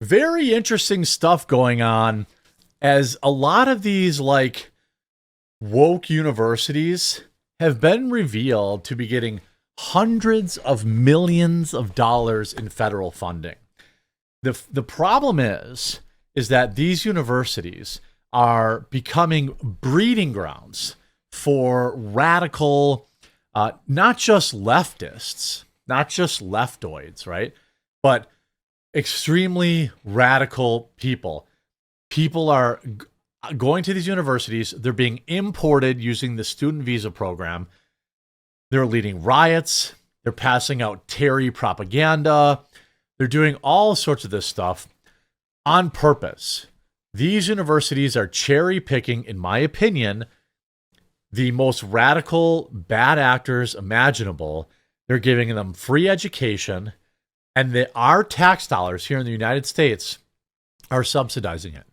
Very interesting stuff going on as a lot of these like woke universities have been revealed to be getting hundreds of millions of dollars in federal funding. The problem is that these universities are becoming breeding grounds for radical, not just leftists, not just leftoids, right? But extremely radical people. People are going to these universities. They're being imported using the student visa program. They're leading riots. They're passing out Terry propaganda. They're doing all sorts of this stuff on purpose. These universities are cherry picking, in my opinion, the most radical bad actors imaginable. They're giving them free education, and our tax dollars here in the United States are subsidizing it.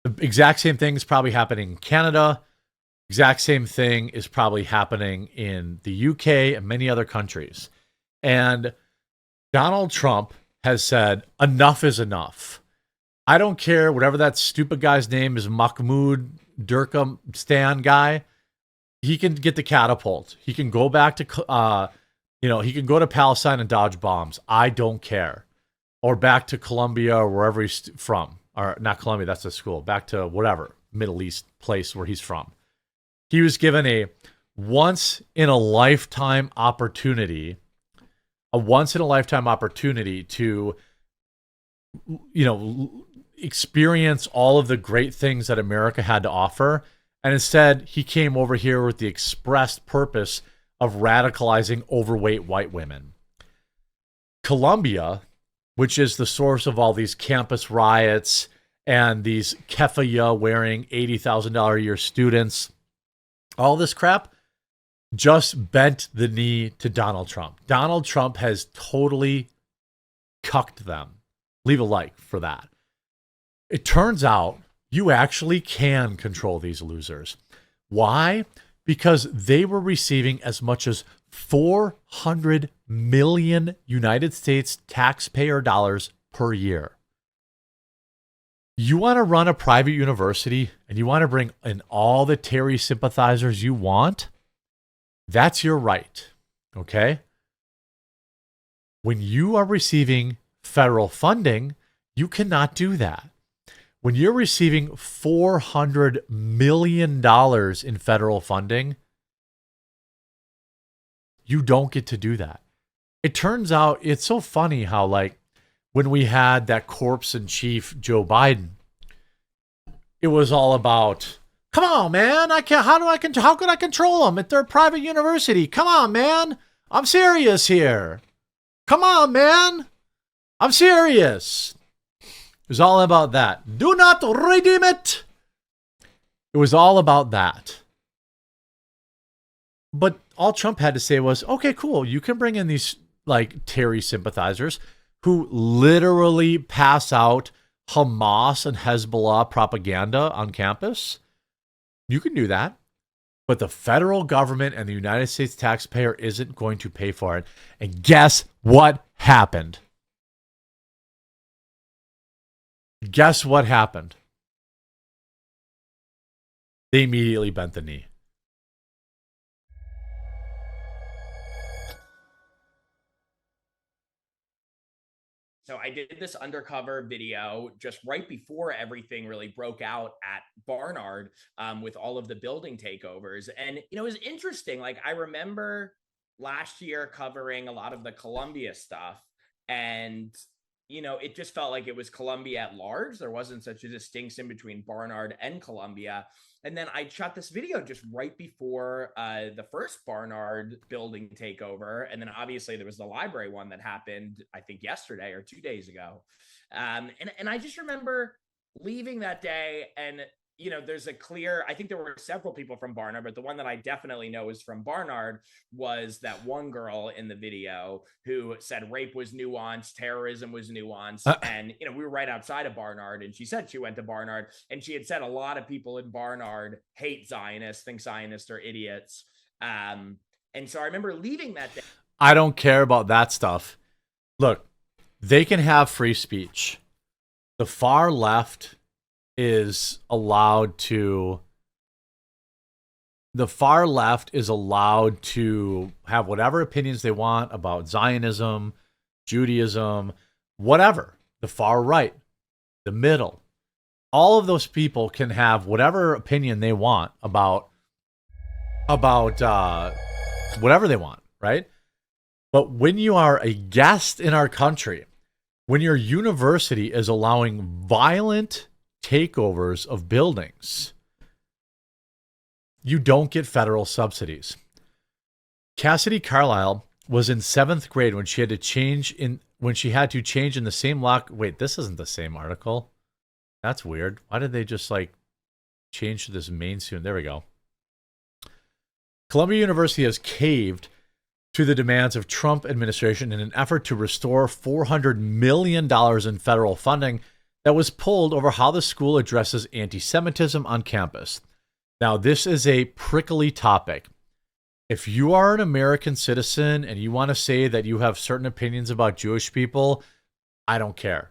The exact same thing is probably happening in Canada. Exact same thing is probably happening in the UK and many other countries. And Donald Trump has said, enough is enough. I don't care, whatever that stupid guy's name is, Mahmoud Durham Stan guy, he can get the catapult. He can go back to, he can go to Palestine and dodge bombs. I don't care. Or back to Colombia or wherever he's from. Or not Colombia, that's a school. Back to whatever Middle East place where he's from. He was given a once in a lifetime opportunity, to, experience all of the great things that America had to offer. And instead, he came over here with the express purpose of radicalizing overweight white women. Colombia, which is the source of all these campus riots and these keffiyeh wearing $80,000 a year students, all this crap, just bent the knee to Donald Trump. Donald Trump has totally cucked them. Leave a like for that. It turns out you actually can control these losers. Why? Because they were receiving as much as 400 million United States taxpayer dollars per year. You want to run a private university and you want to bring in all the Terry sympathizers you want? That's your right, okay? When you are receiving federal funding, you cannot do that. When you're receiving $400 million in federal funding, you don't get to do that. It turns out, it's so funny how, like, when we had that corpse in chief, Joe Biden, it was all about, come on, man, how could I control them at their private university? Come on, man, I'm serious here. Come on, man, I'm serious. It was all about that. Do not redeem it. It was all about that. But all Trump had to say was, okay, cool. You can bring in these like Terry sympathizers who literally pass out Hamas and Hezbollah propaganda on campus. You can do that. But the federal government and the United States taxpayer isn't going to pay for it. And guess what happened? Guess what happened? They immediately bent the knee. So I did this undercover video just right before everything really broke out at Barnard, with all of the building takeovers. And, it was interesting. Like, I remember last year covering a lot of the Columbia stuff. And, it just felt like it was Columbia at large. There wasn't such a distinction between Barnard and Columbia. And then I shot this video just right before the first Barnard building takeover. And then obviously there was the library one that happened, I think, yesterday or 2 days ago. And I just remember leaving that day, and there's a clear, I think there were several people from Barnard, but the one that I definitely know is from Barnard was that one girl in the video who said rape was nuanced, terrorism was nuanced. And, we were right outside of Barnard, and she said she went to Barnard, and she had said a lot of people in Barnard hate Zionists, think Zionists are idiots. And so I remember leaving that day. I don't care about that stuff. Look, they can have free speech. the far left is allowed to have whatever opinions they want about Zionism, Judaism, whatever. The far right, the middle, all of those people can have whatever opinion they want about whatever they want, right? But when you are a guest in our country, when your university is allowing violent takeovers of buildings, you don't get federal subsidies. Cassidy Carlisle was in 7th grade when she had to change in the same lock. Wait, this isn't the same article. That's weird. Why did they just change to this main student? There we go. Columbia University has caved to the demands of Trump administration in an effort to restore $400 million in federal funding that was pulled over how the school addresses anti-Semitism on campus. Now, this is a prickly topic. If you are an American citizen and you want to say that you have certain opinions about Jewish people, I don't care.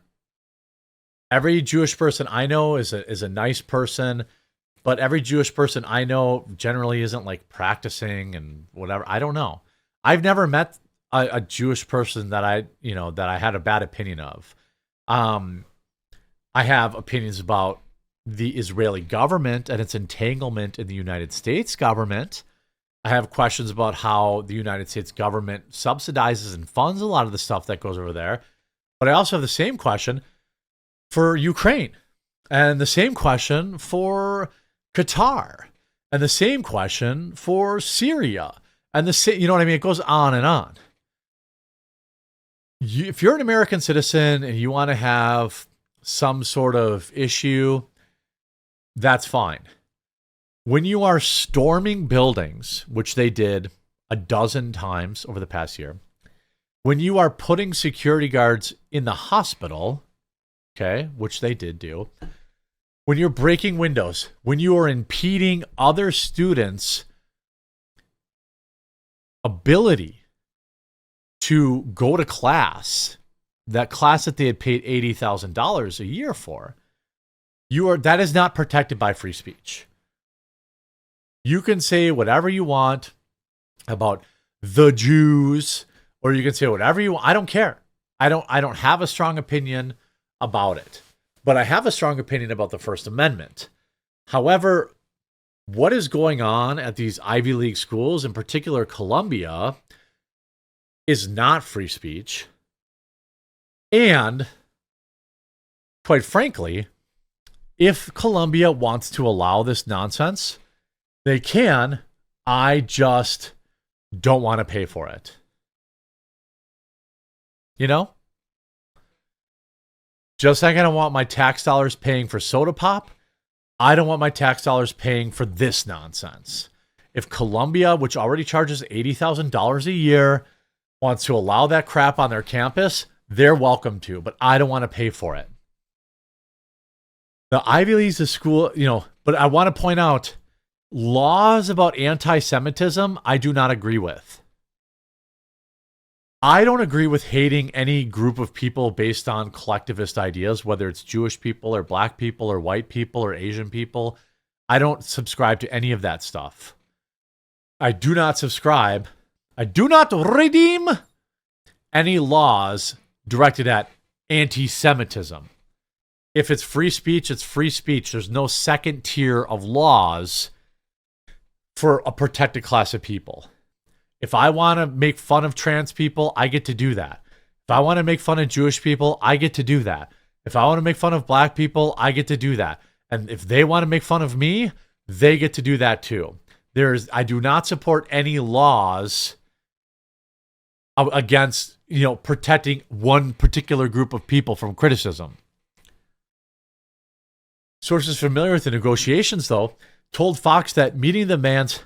Every Jewish person I know is a nice person, but every Jewish person I know generally isn't practicing and whatever. I don't know. I've never met a Jewish person that I had a bad opinion of. I have opinions about the Israeli government and its entanglement in the United States government. I have questions about how the United States government subsidizes and funds a lot of the stuff that goes over there. But I also have the same question for Ukraine, and the same question for Qatar, and the same question for Syria, and you know what I mean? It goes on and on. If you're an American citizen and you want to have some sort of issue, that's fine. When you are storming buildings, which they did a dozen times over the past year, when you are putting security guards in the hospital, okay, which they did do, when you're breaking windows, when you are impeding other students' ability to go to class, that class that they had paid $80,000 a year for, that is not protected by free speech. You can say whatever you want about the Jews, or you can say whatever you want. I don't care. I don't have a strong opinion about it, but I have a strong opinion about the First Amendment. However, what is going on at these Ivy League schools, in particular Columbia, is not free speech. And quite frankly, if Columbia wants to allow this nonsense, they can. I just don't want to pay for it. You know? Just like I don't want my tax dollars paying for soda pop, I don't want my tax dollars paying for this nonsense. If Columbia, which already charges $80,000 a year, wants to allow that crap on their campus, they're welcome to, but I don't want to pay for it. The Ivy League's a school, but I want to point out, laws about anti-Semitism, I do not agree with. I don't agree with hating any group of people based on collectivist ideas, whether it's Jewish people or black people or white people or Asian people. I don't subscribe to any of that stuff. I do not redeem any laws directed at anti-Semitism. If it's free speech, it's free speech. There's no second tier of laws for a protected class of people. If I want to make fun of trans people, I get to do that. If I want to make fun of Jewish people, I get to do that. If I want to make fun of black people, I get to do that. And if they want to make fun of me, they get to do that too. I do not support any laws against, protecting one particular group of people from criticism. Sources familiar with the negotiations, though, told Fox that meeting the demands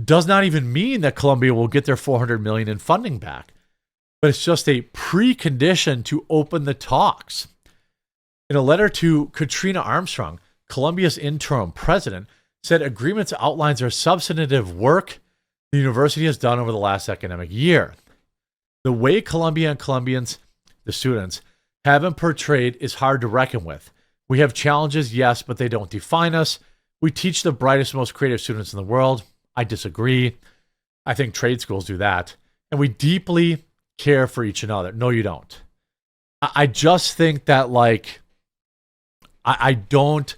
does not even mean that Columbia will get their $400 million in funding back, but it's just a precondition to open the talks. In a letter to Katrina Armstrong, Columbia's interim president, said agreements outlines their substantive work the university has done over the last academic year. The way Columbia and Columbians, the students, have been portrayed is hard to reckon with. We have challenges, yes, but they don't define us. We teach the brightest, most creative students in the world. I disagree. I think trade schools do that. And we deeply care for each another. No, you don't. I just think that, like, I don't.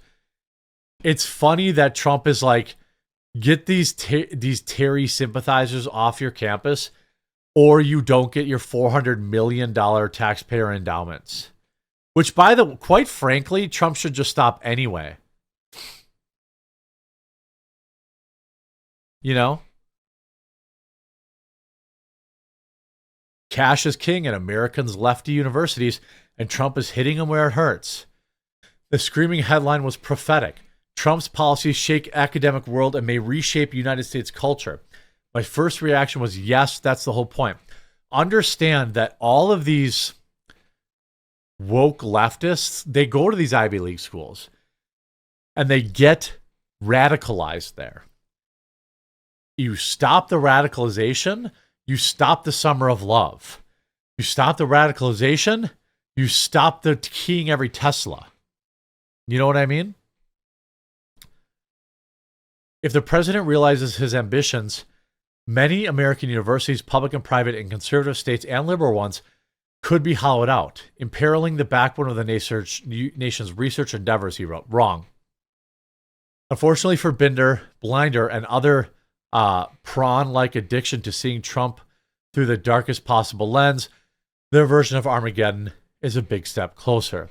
It's funny that Trump is like, get these Terry sympathizers off your campus, or you don't get your $400 million taxpayer endowments. Which, quite frankly, Trump should just stop anyway. You know? Cash is king at Americans' lefty universities, and Trump is hitting them where it hurts. The screaming headline was prophetic. Trump's policies shake academic world and may reshape United States culture. My first reaction was, yes, that's the whole point. Understand that all of these woke leftists, they go to these Ivy League schools and they get radicalized there. You stop the radicalization, you stop the summer of love. You stop the radicalization, you stop the keying every Tesla. You know what I mean? If the president realizes his ambitions, many American universities, public and private, in conservative states and liberal ones, could be hollowed out, imperiling the backbone of the nation's research endeavors, he wrote. Wrong. Unfortunately for Blinder, and other prawn-like addiction to seeing Trump through the darkest possible lens, their version of Armageddon is a big step closer.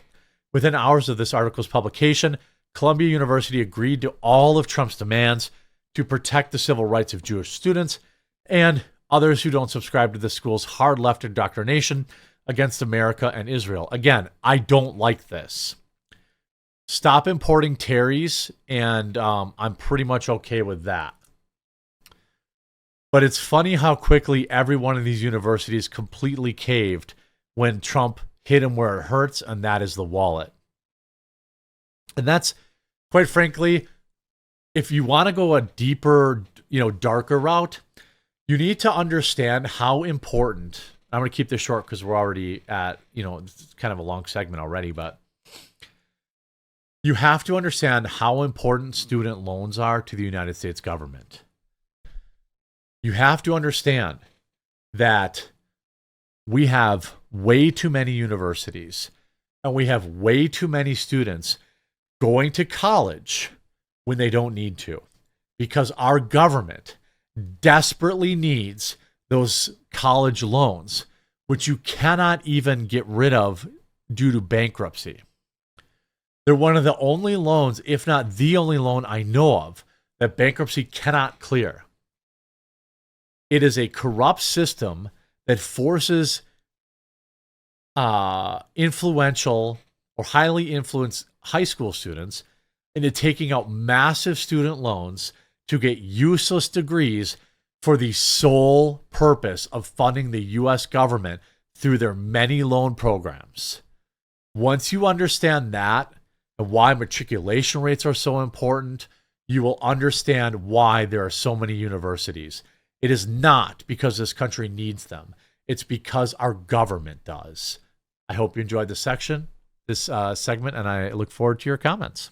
Within hours of this article's publication, Columbia University agreed to all of Trump's demands to protect the civil rights of Jewish students and others who don't subscribe to the school's hard left indoctrination against America and Israel. Again, I don't like this. Stop importing Terrys, and I'm pretty much okay with that. But it's funny how quickly every one of these universities completely caved when Trump hit him where it hurts, and that is the wallet. And that's, quite frankly, if you want to go a deeper, darker route, you need to understand how important. I'm going to keep this short because we're already at, it's kind of a long segment already, but you have to understand how important student loans are to the United States government. You have to understand that we have way too many universities and we have way too many students going to college when they don't need to, because our government desperately needs those college loans, which you cannot even get rid of due to bankruptcy. They're one of the only loans, if not the only loan I know of, that bankruptcy cannot clear. It is a corrupt system that forces influential or highly influenced high school students into taking out massive student loans to get useless degrees for the sole purpose of funding the U.S. government through their many loan programs. Once you understand that and why matriculation rates are so important, you will understand why there are so many universities. It is not because this country needs them. It's because our government does. I hope you enjoyed this segment, and I look forward to your comments.